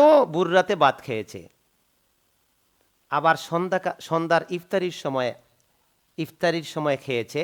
সকালেও বুররাতে ভাত খেয়েছে, আবার সন্ধ্যার ইফতারির সময় খেয়েছে,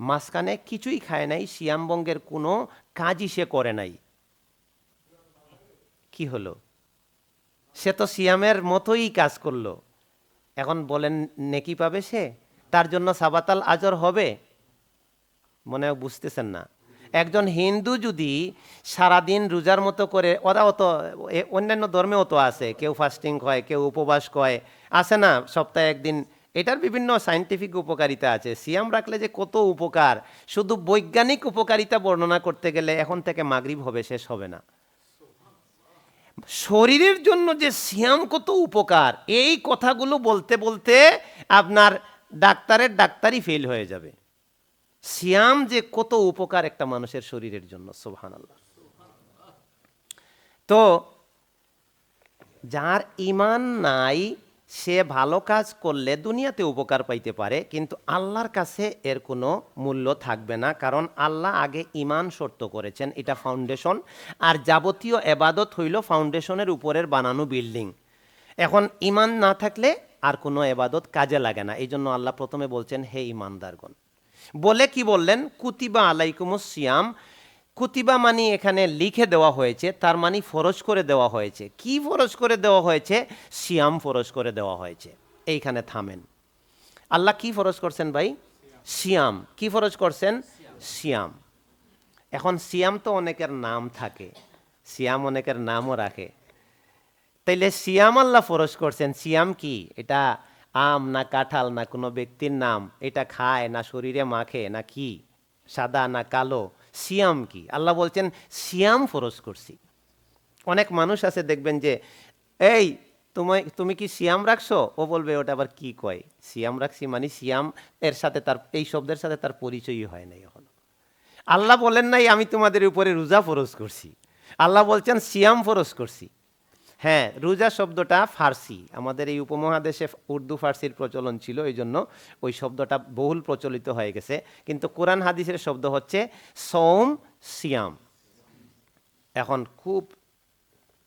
মাঝখানে কিছুই খায় নাই, সিয়ামভঙ্গের কোনো কাজই সে করে নাই। কি হলো? সে তো সিয়ামের মতোই কাজ করলো। এখন বলেন নেকি পাবে সে? তার জন্য সাবাতাল আজর হবে? মনে হয় বুঝতেছেন না। একজন হিন্দু যদি সারাদিন রোজার মতো করে, ওরাও তো অন্যান্য ধর্মেও তো আছে, কেউ ফাস্টিং হয়, কেউ উপবাস করে, আছে না, সপ্তাহে একদিন। এটার বিভিন্ন সায়েন্টিফিক উপকারিতা আছে। সিয়াম রাখলে যে কত উপকার, শুধু বৈজ্ঞানিক উপকারিতা বর্ণনা করতে গেলে এখন থেকে মাগরিব হবে, শেষ হবে না। শরীরের জন্য যে সিয়াম কত উপকার, এই কথাগুলো বলতে বলতে আপনার ডাক্তারি ফেল হয়ে যাবে। সিয়াম যে কত উপকার একটা মানুষের শরীরের জন্য, সুবহানাল্লাহ। তো যার ঈমান নাই, সে ভালো কাজ করলে দুনিয়াতে উপকার পাইতে পারে, কিন্তু আল্লাহর কাছে এর কোনো মূল্য থাকবে না, কারণ আল্লাহ আগে ঈমান শর্ত করেছেন, এটা ফাউন্ডেশন। আর যাবতীয় এবাদত হইল ফাউন্ডেশনের উপরের বানানো বিল্ডিং। এখন ঈমান না থাকলে আর কোনো এবাদত কাজে লাগে না। এই জন্য আল্লাহ প্রথমে বলছেন, হে ঈমানদারগণ। বলে কি বললেন? কুতিবা আলাইকুমুস সিয়াম। কুতিবা মানে এখানে লিখে দেওয়া হয়েছে, তার মানে ফরজ করে দেওয়া হয়েছে। কি ফরজ করে দেওয়া হয়েছে? সিয়াম ফরজ করে দেওয়া হয়েছে। এইখানে থামেন। আল্লাহ কি ফরজ করছেন ভাই? সিয়াম। কি ফরজ করছেন? সিয়াম। এখন সিয়াম তো অনেকের নাম থাকে, সিয়াম অনেকের নামও রাখে। তাইলে সিয়াম আল্লাহ ফরজ করছেন, সিয়াম কি? এটা আম না কাঁঠাল না কোনো ব্যক্তির নাম? এটা খায় না শরীরে মাখে না কি? সাদা না কালো? সিয়াম কি? আল্লাহ বলছেন সিয়াম ফরজ করছি। অনেক মানুষ আছে দেখবেন যে, এই তুমি কি সিয়াম রাখছো? ও বলবে ওটা আবার কি কয়, সিয়াম রাখছি মানে সিয়াম এর সাথে তার, এই শব্দের সাথে তার পরিচয়ই হয় নাই এখনো। আল্লাহ বলেন নাই আমি তোমাদের উপরে রোজা ফরজ করছি, আল্লাহ বলছেন সিয়াম ফরজ করছি। হ্যাঁ, রোজা শব্দটা ফার্সি, আমাদের এই উপমহাদেশে উর্দু ফার্সির প্রচলন ছিল, এই জন্য ওই শব্দটা বহুল প্রচলিত হয়ে গেছে। কিন্তু কোরআন হাদিসের শব্দ হচ্ছে সওম, সিয়াম। এখন খুব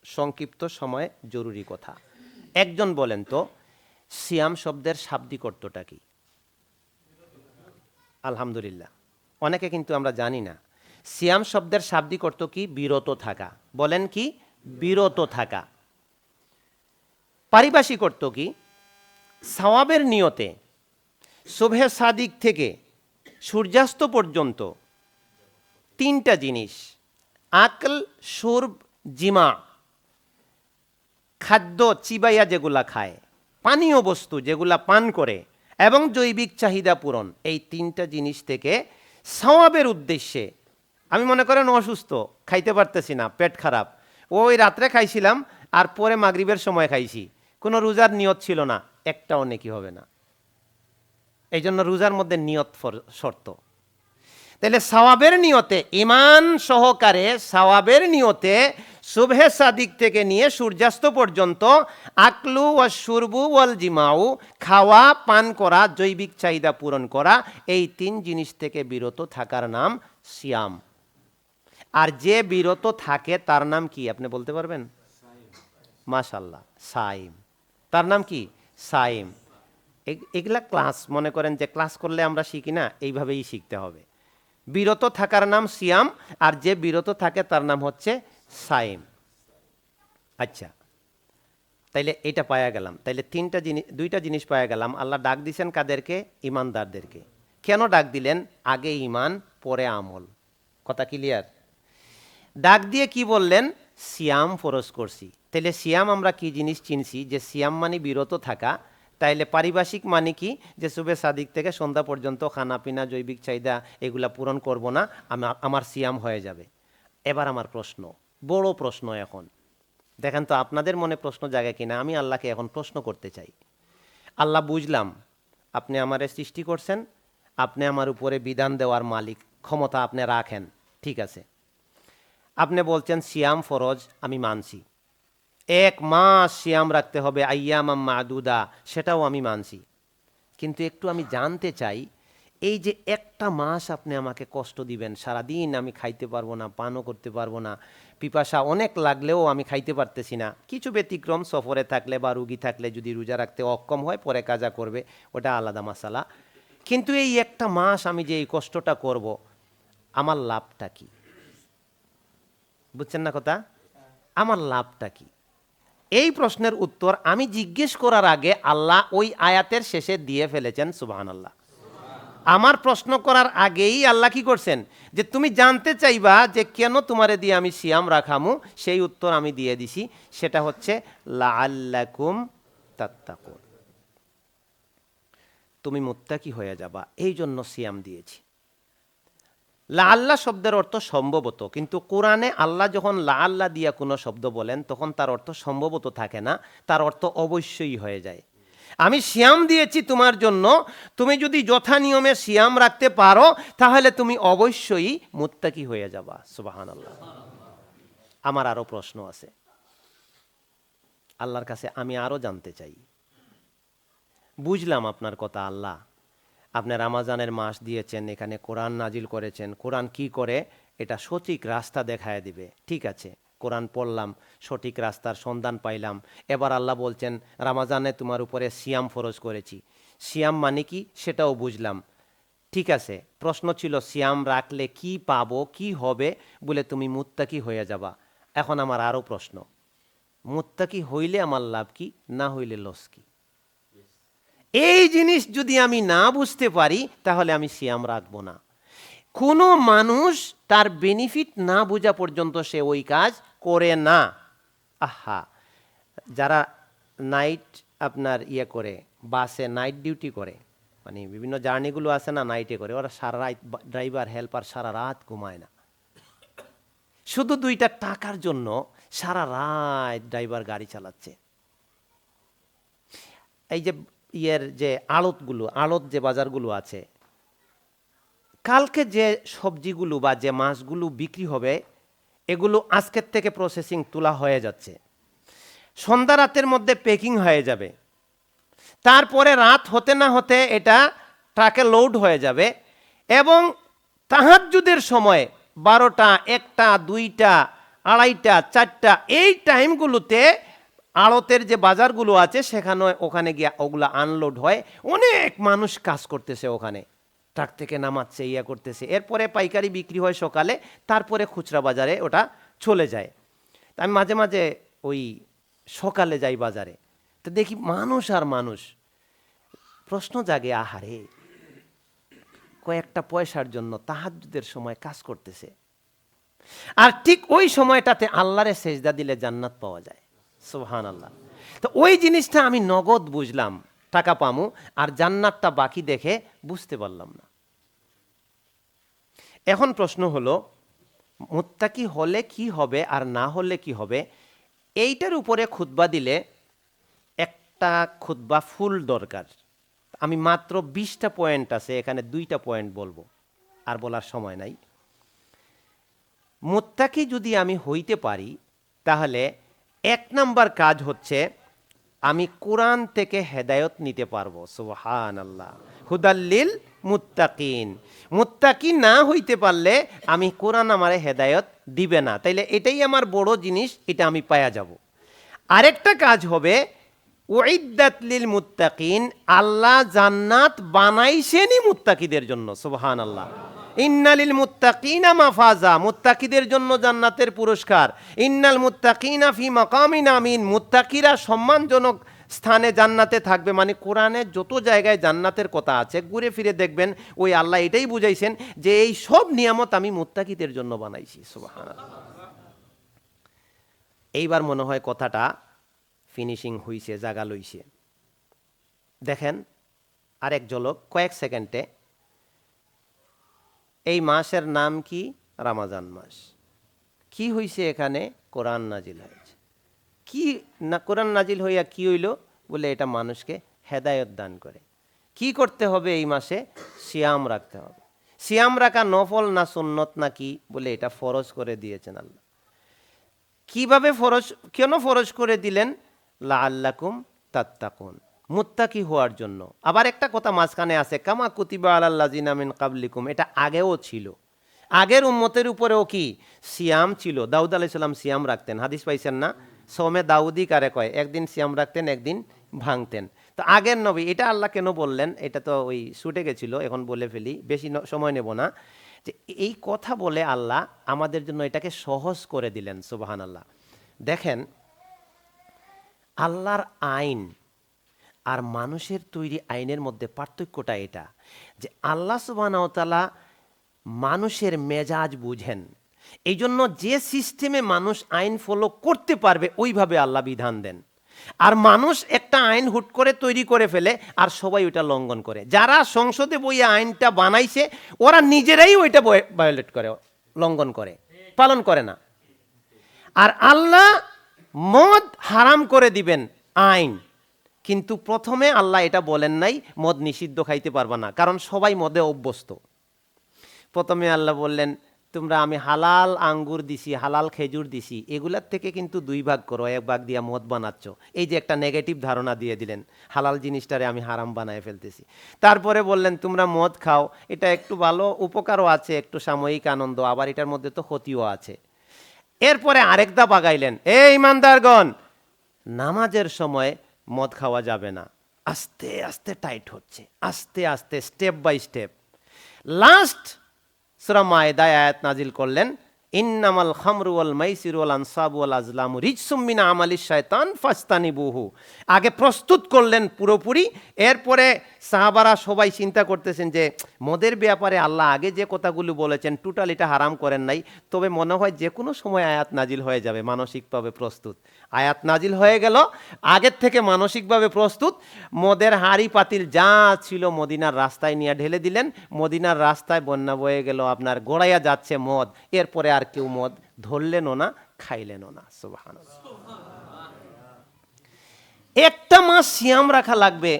সংক্ষিপ্ত সময়ে জরুরি কথা, একজন বলেন তো সিয়াম শব্দের শাব্দিক অর্থটা কি? আলহামদুলিল্লাহ, অনেকে কিন্তু আমরা জানি না। সিয়াম শব্দের শাব্দিক অর্থ কি? বিরত থাকা। বলেন কি? বিরত থাকা। পারিভাষিক অর্থ কি? সওয়াবের নিয়তে সুবহে সাদিক থেকে সূর্যাস্ত পর্যন্ত তিনটা জিনিস, আকল, শুরব, জিমা, খাদ্য চিবাইয়া যেগুলা খায়, পানীয় বস্তু যেগুলা পান করে, এবং জৈবিক চাহিদা পূরণ, এই তিনটা জিনিস থেকে সওয়াবের উদ্দেশ্যে, আমি মনে করেন অসুস্থ, খাইতে পারতেছি না, পেট খারাপ, ওই রাত্রে খাইছিলাম আর পরে মাগরিবের সময় খাইছি, কোনো রোজার নিয়ত ছিল না, একটাও নেকি হবে না। এই জন্য রোজার মধ্যে নিয়ত শর্ত। তাহলে সওয়াবের নিয়তে, ঈমান সহকারে সওয়াবের নিয়তে সুবহে সাদিক থেকে নিয়ে সূর্যাস্ত পর্যন্ত আকলু ওয়া শুরবু ওয়াল জিমাউ, খাওয়া পান করা, জৈবিক চাহিদা পূরণ করা, এই তিন জিনিস থেকে বিরত থাকার নাম সিয়াম। আর যে বিরত থাকে তার নাম কি আপনি বলতে পারবেন? মাশাআল্লাহ, সাইম। তার নাম কি? সাইম। এগুলা ক্লাস, মনে করেন যে ক্লাস করলে আমরা শিখি না, এইভাবেই শিখতে হবে। বিরত থাকার নাম সিয়াম, আর যে বিরত থাকে তার নাম হচ্ছে সাইম। আচ্ছা, তাইলে এটা পাওয়া গেলাম। তাইলে দুইটা জিনিস পাওয়া গেলাম। আল্লাহ ডাক দিছেন কাদেরকে? ইমানদারদেরকে। কেন ডাক দিলেন? আগে ইমান পরে আমল। কথা ক্লিয়ার? ডাক দিয়ে কি বললেন? সিয়াম ফরজ করছি। তাইলে সিয়াম আমরা কি জিনিস চিনছি? যে সিয়াম মানে বিরত থাকা। তাইলে পারিভাষিক মানে কি? যে সুবে সাদিক থেকে সন্ধ্যা পর্যন্ত খানা পিনা, জৈবিক চাহিদা এগুলা পূরণ করব না, আমার সিয়াম হয়ে যাবে। এবার আমার প্রশ্ন, বড় প্রশ্ন এখন, দেখেন তো আপনাদের মনে প্রশ্ন জাগে কিনা। আমি আল্লাহকে এখন প্রশ্ন করতে চাই। আল্লাহ, বুঝলাম আপনি আমারে সৃষ্টি করছেন, আপনি আমার উপরে বিধান দেওয়ার মালিক, ক্ষমতা আপনি রাখেন, ঠিক আছে। আপনি বলছেন সিয়াম ফরজ, আমি মানছি। 1 মাস সিয়াম রাখতে হবে, আইয়ামাম মাদুদা, সেটাও আমি মানছি। কিন্তু একটু আমি জানতে চাই, এই যে একটা মাস আপনি আমাকে কষ্ট দিবেন, সারাদিন আমি খাইতে পারবো না, পানও করতে পারবো না, পিপাসা অনেক লাগলেও আমি খাইতে পারতেছি না, কিছু ব্যতিক্রম সফরে থাকলে বা রুগী থাকলে যদি রোজা রাখতে অক্ষম হয় পরে কাজা করবে, ওটা আলাদা মাসালা। কিন্তু এই একটা মাস আমি যে এই কষ্টটা করব, আমার লাভটা কি? বুঝছেন না কথা? আমার লাভটা কি? এই প্রশ্নের উত্তর আমি জিজ্ঞেস করার আগে আল্লাহ ওই আয়াতের শেষে দিয়ে ফেলেছেন, সুবহানাল্লাহ। আমার প্রশ্ন করার আগেই আল্লাহ কি করছেন, যে তুমি জানতে চাইবা যে কেন তোমারে দিয়ে আমি সিয়াম রাখামু, সেই উত্তর আমি দিয়ে দিছি। সেটা হচ্ছে লাআল্লাকুম তাত্তাকুন, তুমি মুত্তাকি হয়ে যাবা, এই জন্য সিয়াম দিয়েছি। লাআল্লাহ শব্দের অর্থ সম্ভবত, কিন্তু কোরআনে আল্লাহ যখন লাআল্লাহ দিয়া কোনো শব্দ বলেন তখন তার অর্থ সম্ভবত থাকে না, তার অর্থ অবশ্যই হয়ে যায়। আমি সিয়াম দিয়েছি তোমার জন্য, তুমি যদি যথা নিয়মে সিয়াম রাখতে পারো তাহলে তুমি অবশ্যই মুত্তাকি হয়ে যাবা। সুবহানাল্লাহ। আমার আরো প্রশ্ন আছে আল্লাহর কাছে, আমি আরো জানতে চাই। বুঝলাম আপনার কথা আল্লাহ, আপনি রামাজানের মাস দিয়েছেন, এখানে কোরআন নাজিল করেছেন, কোরআন কি করে এটা সঠিক রাস্তা দেখায় দিবে। ঠিক আছে, কোরআন পড়লাম, সঠিক রাস্তার সন্ধান পাইলাম। এবার আল্লাহ বলছেন রামাজানে তোমার উপরে সিয়াম ফরজ করেছি। সিয়াম মানে কি সেটাও বুঝলাম। ঠিক আছে, প্রশ্ন ছিল সিয়াম রাখলে কি পাবো, কি হবে, বলে তুমি মুত্তাকি হয়ে যাবা। এখন আমার আরো প্রশ্ন, মুত্তাকি হইলে আমার লাভ কি, না হইলে লস কি? এই জিনিস যদি আমি না বুঝতে পারি তাহলে আমি সিয়াম রাখবো না। কোনো মানুষ তার বেনিফিট না বোঝা পর্যন্ত সে ওই কাজ করে না। আহা, যারা নাইট আপনার ইয়ে করে, বাসে নাইট ডিউটি করে, মানে বিভিন্ন জার্নিগুলো আছে না, নাইটে করে, ওরা সারা রাত, ড্রাইভার হেল্পার সারা রাত ঘুমায় না, শুধু 2টা টাকার জন্য সারা রাত ড্রাইভার গাড়ি চালাচ্ছে। এই যে ইয়ের যে আড়ত যে বাজারগুলো আছে, কালকে যে সবজিগুলো বা যে মাছগুলো বিক্রি হবে এগুলো আজকের থেকে প্রসেসিং তোলা হয়ে যাচ্ছে, সন্ধ্যা রাতের মধ্যে প্যাকিং হয়ে যাবে, তারপরে রাত হতে না হতে এটা ট্রাকে লোড হয়ে যাবে, এবং তাহাজ্জুদের সময় 12টা, 1টা, 2টা, 2:30, 4টা এই টাইমগুলোতে আড়তের যে বাজারগুলো আছে সেখানে ওখানে গিয়ে ওগুলো আনলোড হয়। অনেক মানুষ কাজ করতেছে ওখানে, ট্রাক থেকে নামাচ্ছে, ইয়া করতেছে, এরপরে পাইকারি বিক্রি হয় সকালে, তারপরে খুচরা বাজারে ওটা চলে যায়। তা আমি মাঝে মাঝে ওই সকালে যাই বাজারে, তো দেখি মানুষ আর মানুষ। প্রশ্ন জাগে, আহারে, কয়েকটা পয়সার জন্য তাহাজ্জুদের সময় কাজ করতেছে, আর ঠিক ওই সময়টাতে আল্লাহরে সেজদা দিলে জান্নাত পাওয়া যায়। সুবহানাল্লাহ। তো ওই জিনিসটা আমি নগদ বুঝলাম, টাকা পামু, আর জান্নাতটা বাকি দেখে বুঝতে পারলাম না। এখন প্রশ্ন হলো, মুত্তাকি হলে কি হবে আর না হলে কি হবে, এইটার উপরে খুতবা দিলে একটা খুতবা ফুল দরকার। আমি মাত্র 20টা পয়েন্ট আছে, এখানে 2টা পয়েন্ট বলবো, আর বলার সময় নাই। মুত্তাকি যদি আমি হইতে পারি তাহলে 1 নাম্বার কাজ হচ্ছে আমি কোরআন থেকে হেদায়ত নিতে পারবো। সুবহানাল্লাহ। হুদাল্লিল মুত্তাকিন। মুত্তাকি না হইতে পারলে আমি কোরআন আমারে হেদায়ত দিবে না, তাইলে এটাই আমার বড় জিনিস, এটা আমি পায়া যাব। আরেকটা কাজ হবে উইদ্দাত লিল মুত্তাকিন, আল্লাহ জান্নাত বানাইছেনই মুত্তাকিদের জন্য। সুবহানাল্লাহ। ইন্নালিল মুত্তাকিনা মাফাজা, মুত্তাকিদের জন্য জান্নাতের পুরস্কার। ইন্নাল মুত্তাকিনা ফি মাকামিন আমিন, মুত্তাকিরা সম্মানজনক স্থানে জান্নাতে থাকবে। মানে কোরআনে যত জায়গায় জান্নাতের কথা আছে ঘুরে ফিরে দেখবেন ওই আল্লাহ এটাই বুঝাইছেন যে এই সব নিয়ামত আমি মুত্তাকিদের জন্য বানাইছি। সুবহানাল্লাহ। এইবার মনে হয় কথাটা ফিনিশিং হইছে, জাগা লইছে। দেখেন আরেক ঝলক, কয়েক সেকেন্ডে। এই মাসের নাম কি? রমজান মাস। কি হইছে এখানে? কোরআন নাজিল হয়েছে। কি না কোরআন নাজিল হইয়া কি হইল? বলে এটা মানুষকে হেদায়েত দান করে। কি করতে হবে এই মাসে? সিয়াম রাখতে হবে। সিয়াম রাখা নফল না সুন্নত না কি? বলে এটা ফরজ করে দিয়েছেন আল্লাহ। কিভাবে ফরজ, কেন ফরজ করে দিলেন? লাআল্লাকুম তাত্তাকুন, মুত্তাকি হওয়ার জন্য। আবার একটা কথা মাঝখানে আছে, কামা কুতিবা আলাল্লাযিনা মিন ক্বাবলিকুম, এটা আগেও ছিল। আগের উম্মতের উপরেও কি সিয়াম ছিল, দাউদ আলাইহিস সালাম সিয়াম রাখতেন, হাদিস পাইছেন না? সোমে দাউদি কারে কয়, একদিন সিয়াম রাখতেন একদিন ভাঙতেন। তো আগের নবী, এটা আল্লাহ কেন বললেন, এটা তো ওই ছুটে গেছিল, এখন বলে ফেলি, বেশি সময় নেব না। যে এই কথা বলে আল্লাহ আমাদের জন্য এটাকে সহজ করে দিলেন। সুবহানাল্লাহ। দেখেন, আল্লাহর আইন আর মানুষের তৈরি আইনের মধ্যে পার্থক্যটা এটা, যে আল্লাহ সুবহানাহু ওয়া তাআলা মানুষের মেজাজ বুঝেন, এই জন্য যে সিস্টেমে মানুষ আইন ফলো করতে পারবে ওইভাবে আল্লাহ বিধান দেন। আর মানুষ একটা আইন হুট করে তৈরি করে ফেলে আর সবাই ওইটা লঙ্ঘন করে। যারা সংসদে বইয়ে আইনটা বানাইছে ওরা নিজেরাই ওইটা ভায়োলেট করে, লঙ্ঘন করে, পালন করে না। আর আল্লাহ মদ হারাম করে দিবেন আইন, কিন্তু প্রথমে আল্লাহ এটা বলেন নাই মদ নিষিদ্ধ খাইতে পারবা না, কারণ সবাই মদে অভ্যস্ত। প্রথমে আল্লাহ বললেন তোমরা আমি হালাল আঙ্গুর দিছি, হালাল খেজুর দিছি, এগুলার থেকে কিন্তু 2 ভাগ করো, 1 ভাগ দিয়া মদ বানাচ্ছ। এই যে একটা নেগেটিভ ধারণা দিয়ে দিলেন, হালাল জিনিসটারে আমি হারাম বানায় ফেলতেছি। তারপরে বললেন তোমরা মদ খাও, এটা একটু ভালো উপকারও আছে, একটু সাময়িক আনন্দ, আবার এটার মধ্যে তো ক্ষতিও আছে। এরপরে আরেকটা বাগাইলেন, এই ইমানদারগণ, নামাজের সময় মদ খাওয়া যাবে না। আস্তে আস্তে টাইট হচ্ছে, আস্তে আস্তে, স্টেপ বাই স্টেপ। লাস্ট সূরা মায়েদায় আয়াত নাজিল করলেন, ইন্নামাল খামরু ওয়াল মাইসিরু ওয়াল আনসাবু ওয়াল আজলামু রিজসুম মিন আমালিশ শায়তান ফাজতানিবুহু। আগে প্রস্তুত করলেন পুরোপুরি, এরপরে সাহাবারা সবাই চিন্তা করতেছেন যে মদের ব্যাপারে আল্লাহ আগে যে কথাগুলো বলেছেন টোটাল এটা হারাম করেন নাই, তবে মনে হয় যে কোনো সময় আয়াত নাজিল হয়ে যাবে, মানসিকভাবে প্রস্তুত। আয়াত নাজিল হয়ে গেল, আগের থেকে মানসিকভাবে প্রস্তুত। মদের হাঁড়ি পাতিল যা ছিল মদিনার রাস্তায় নিয়ে ঢেলে দিলেন, মদিনার রাস্তায় বন্যা বয়ে গেল, আপনার গোড়াইয়া যাচ্ছে মদ। এরপরে আর কেউ মদ ধরলেনও না, খাইলেনও না। সুবহানাল্লাহ। একটা মাস সিয়াম রাখা লাগবে,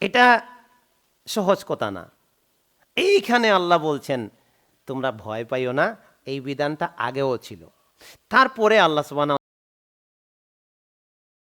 এটা সহজ কথা না। এইখানে আল্লাহ বলছেন তোমরা ভয় পাইও না, এই বিধানটা আগেও ছিল। তারপরে আল্লাহ সুবহানাহু